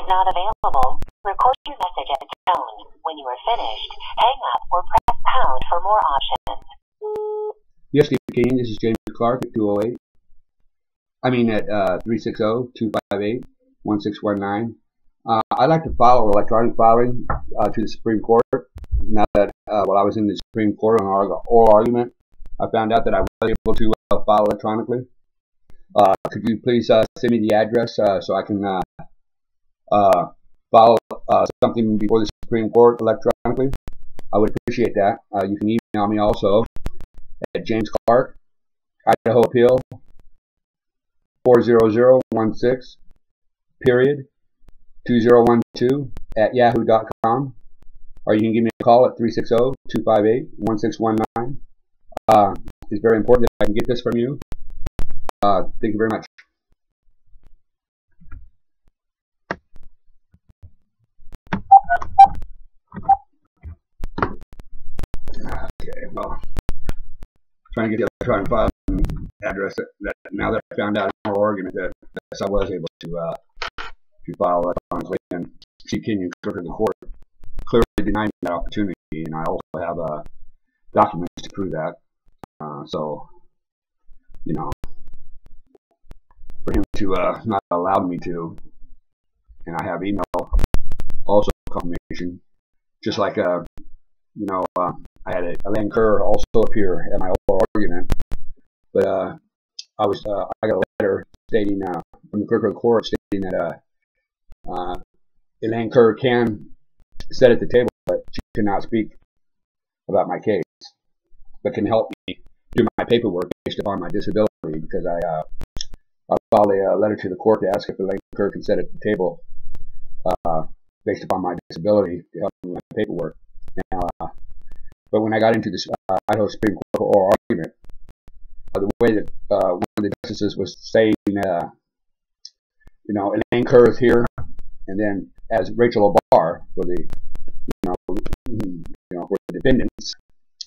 is not available. Record your message at the tone. When you are finished, hang up or press pound for more options. Yes, Steven Kenyon, this is James Clark at 208. I mean at 360-258-1619. I'd like to follow electronic filing to the Supreme Court. Now that while I was in the Supreme Court on oral argument, I found out that I was able to file electronically. Could you please send me the address so I can file something before the Supreme Court electronically? I would appreciate that. You can email me also at James Clark, Idaho Appeal 40016 period 2012 at yahoo.com, or you can give me a call at 360-258-1619. It's very important that I can get this from you. Thank you very much. Okay, well, trying to get the electronic file address that now that I found out in oral argument that yes, I was able to file electronically, and Steven Kenyon, clerk of the court, clearly denied me that opportunity, and I also have documents to prove that. So, you know, for him to not allow me to, and I have email also confirmation, just like I had Elaine Kerr also appear at my oral argument, but I got a letter stating from the clerk of the court stating that Elaine Kerr can sit at the table, but she cannot speak about my case, but can help me do my paperwork based upon my disability, because I filed a letter to the court to ask if Elaine Kerr can sit at the table based upon my disability to help me with my paperwork. Now, but when I got into this Idaho Supreme Court oral argument, the way that one of the justices was saying, Elaine Kerr is here, and then as Rachel O'Barr for the, for the defendants,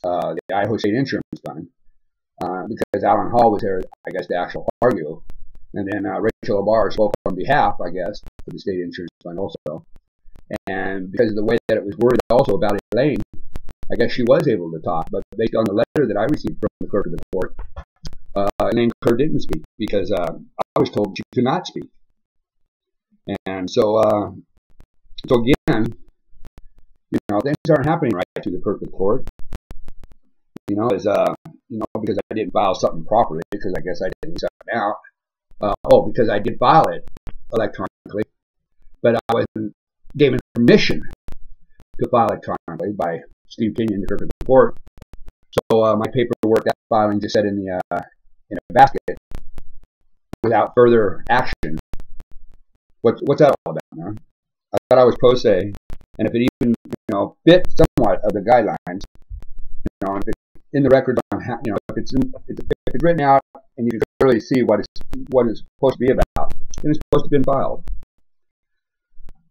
the Idaho State Insurance Fund, because Alan Hall was there, I guess, to actually argue, and then Rachel O'Barr spoke on behalf, I guess, for the State Insurance Fund also, and because of the way that it was worded also about Elaine, I guess she was able to talk, but based on the letter that I received from the clerk of the court, Elaine Kerr didn't speak because I was told she could not speak. And so again, things aren't happening right to the clerk of the court. Because I didn't file something properly, because I guess I didn't send it out. Because I did file it electronically, but I wasn't given permission to file electronically by Steven Kenyon, the clerk of the court. So my paperwork, that filing, just sat in a basket without further action. What's that all about, man? I thought I was pro se, and if it even fit somewhat of the guidelines, if it's in the records on how, if it's written out and you can clearly see what it's supposed to be about, then it's supposed to have been filed.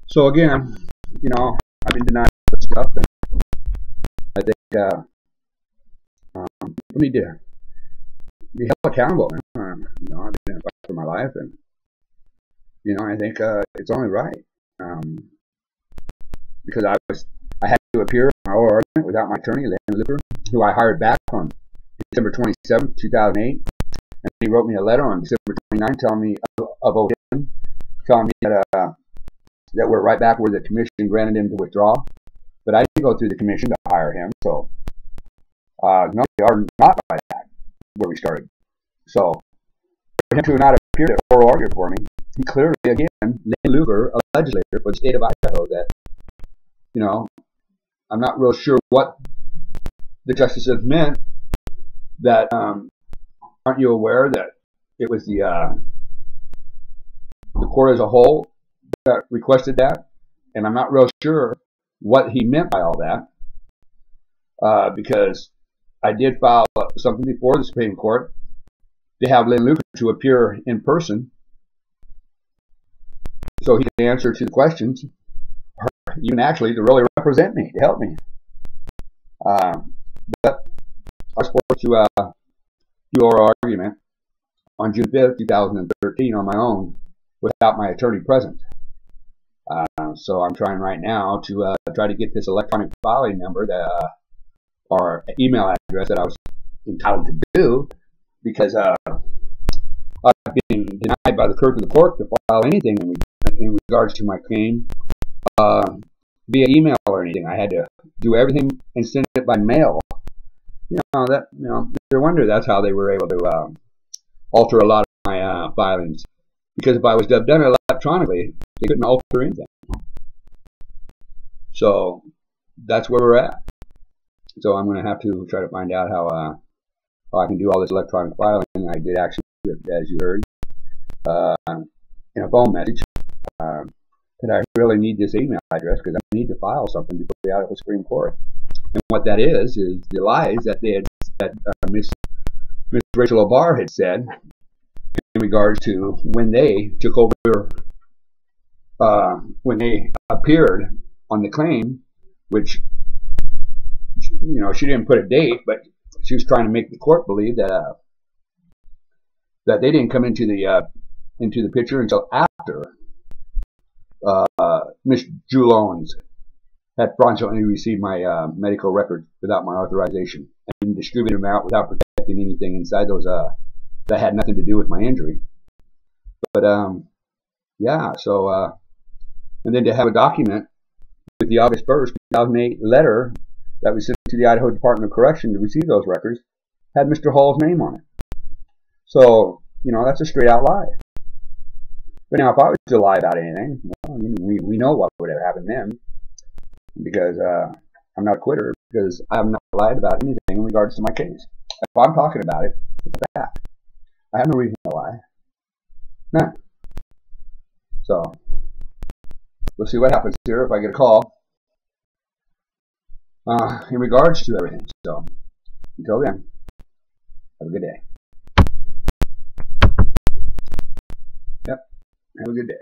So again, I've been denied this stuff, and I think people need to be held accountable. I've been in a fight for my life, and I think it's only right, because I had to appear in my oral argument without my attorney, who I hired back on December 27th, 2008, and he wrote me a letter on December 29th telling me telling me that we're right back where the commission granted him to withdraw, but I didn't go through the commission to hire him, so no, we are not right back where we started. So for him to not appear at oral argument for me, he clearly, again, Lynn Lugar, a legislator for the state of Idaho, that, I'm not real sure what the justices meant, that, aren't you aware that it was the court as a whole that requested that? And I'm not real sure what he meant by all that, because I did file something before the Supreme Court to have Lynn Lugar to appear in person, so he can answer to the questions, or even actually to really represent me, to help me. But I was forced to do oral argument on June 5th, 2013 on my own without my attorney present. So I'm trying right now to try to get this electronic filing number that, or email address that I was entitled to do, because I've been denied by the clerk of the court to file anything in regards to my claim via email or anything. I had to do everything and send it by mail. No wonder that's how they were able to alter a lot of my filings. Because if I was done electronically, they couldn't alter anything. So that's where we're at. So I'm going to have to try to find out how I can do all this electronic filing. I did actually do it, as you heard, in a phone message. That I really need this email address because I need to file something before the Idaho Supreme Court. And what that is the lies that Miss Rachel O'Barr had said in regards to when they took over, when they appeared on the claim, which, she didn't put a date, but she was trying to make the court believe that that they didn't come into the picture until after Miss Jewel Owens had fraudulently received my medical records without my authorization and distributed them out without protecting anything inside those that had nothing to do with my injury. But yeah, so and then to have a document with the August 1st, 2008 letter that was sent to the Idaho Department of Correction to receive those records had Mr. Hall's name on it. So, that's a straight out lie. But now, if I was to lie about anything, well, we know what would have happened then, because I'm not a quitter, because I have not lied about anything in regards to my case. If I'm talking about it, it's a fact. I have no reason to lie. None. So, we'll see what happens here if I get a call in regards to everything. So, until then, have a good day. Yep, have a good day.